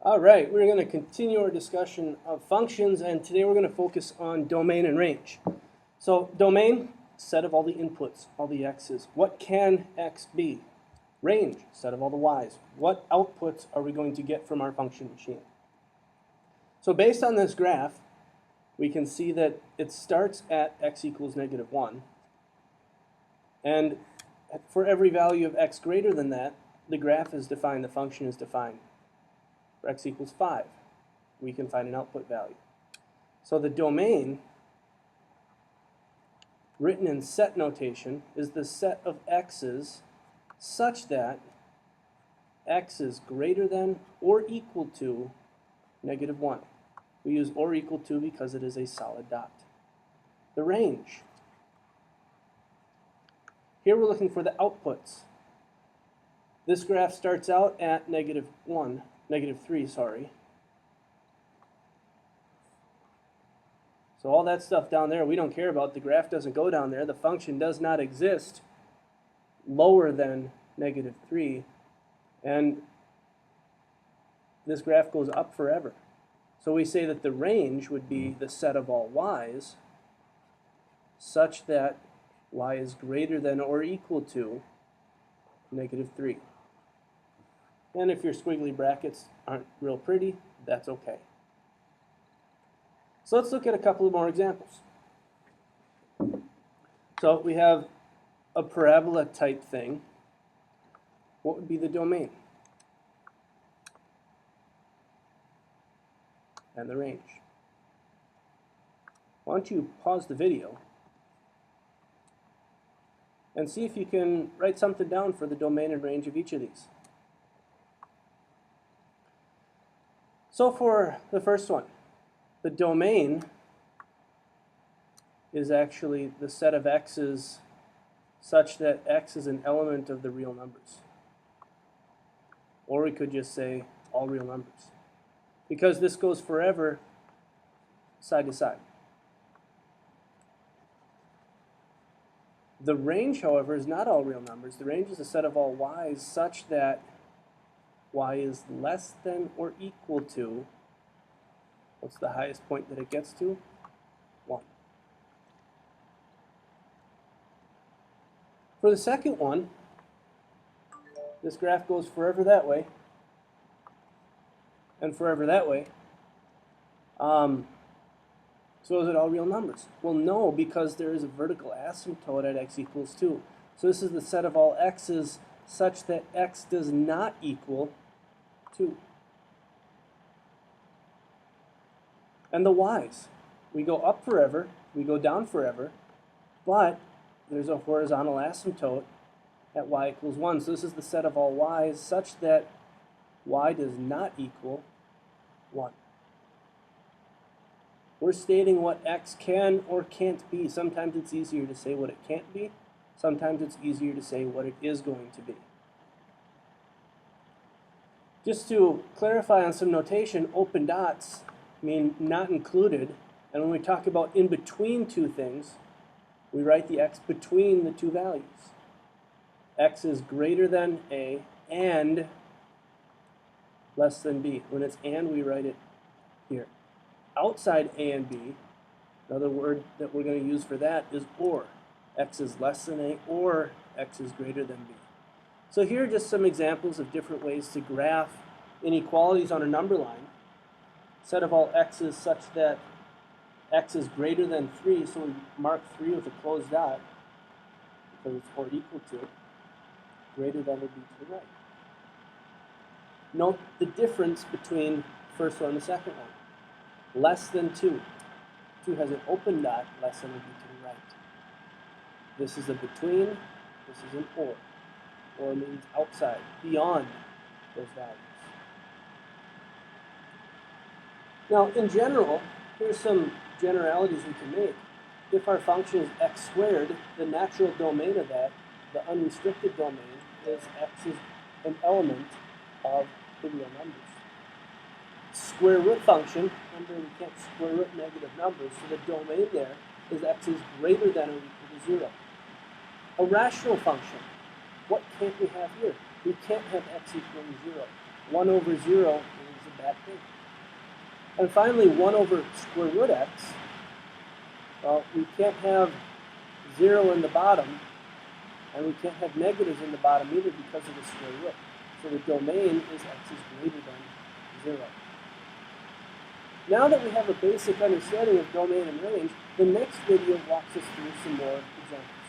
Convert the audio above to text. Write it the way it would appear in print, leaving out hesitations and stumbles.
All right, we're going to continue our discussion of functions, and today we're going to focus on domain and range. So domain, set of all the inputs, all the x's. What can x be? Range, set of all the y's. What outputs are we going to get from our function machine? So based on this graph, we can see that it starts at x equals -1. And for every value of x greater than that, the graph is defined, the function is defined. For x equals 5, we can find an output value. So the domain, written in set notation, is the set of x's such that x is greater than or equal to -1. We use or equal to because it is a solid dot. The range. Here we're looking for the outputs. This graph starts out at -3, sorry. So all that stuff down there we don't care about. The graph doesn't go down there. The function does not exist lower than -3. And this graph goes up forever. So we say that the range would be the set of all y's such that y is greater than or equal to -3. And if your squiggly brackets aren't real pretty, that's okay. So let's look at a couple of more examples. So we have a parabola type thing. What would be the domain? And the range. Why don't you pause the video and see if you can write something down for the domain and range of each of these. So for the first one, the domain is actually the set of x's such that x is an element of the real numbers. Or we could just say all real numbers, because this goes forever side to side. The range, however, is not all real numbers. The range is a set of all y's such that y is less than or equal to, what's the highest point that it gets to? 1. For the second one, this graph goes forever that way and forever that way. So is it all real numbers? Well, no, because there is a vertical asymptote at x equals 2. So this is the set of all x's such that x does not equal 2. And the y's. We go up forever, we go down forever, but there's a horizontal asymptote at y equals 1. So this is the set of all y's such that y does not equal 1. We're stating what x can or can't be. Sometimes it's easier to say what it can't be. Sometimes it's easier to say what it is going to be. Just to clarify on some notation, open dots mean not included. And when we talk about in between two things, we write the x between the two values. X is greater than a and less than b. When it's and, we write it here. Outside a and b, another word that we're going to use for that is or. X is less than a or x is greater than b. So here are just some examples of different ways to graph inequalities on a number line. Set of all x's such that x is greater than 3, so we mark 3 with a closed dot because it's or equal to. Greater than would be to the right. Note the difference between the first one and the second one. Less than 2. 2 has an open dot, less than would be to the right. This is a between, this is an or. Or means outside, beyond those values. Now, in general, here's some generalities we can make. If our function is x squared, the natural domain of that, the unrestricted domain, is x is an element of the real numbers. Square root function, remember we can't square root negative numbers, so the domain there is x is greater than or equal to 0. A rational function, what can't we have here? We can't have x equaling 0. 1 over 0 is a that thing. And finally, 1 over square root x. Well, we can't have 0 in the bottom, and we can't have negatives in the bottom either because of the square root. So the domain is x is greater than 0. Now that we have a basic understanding of domain and range, the next video walks us through some more examples.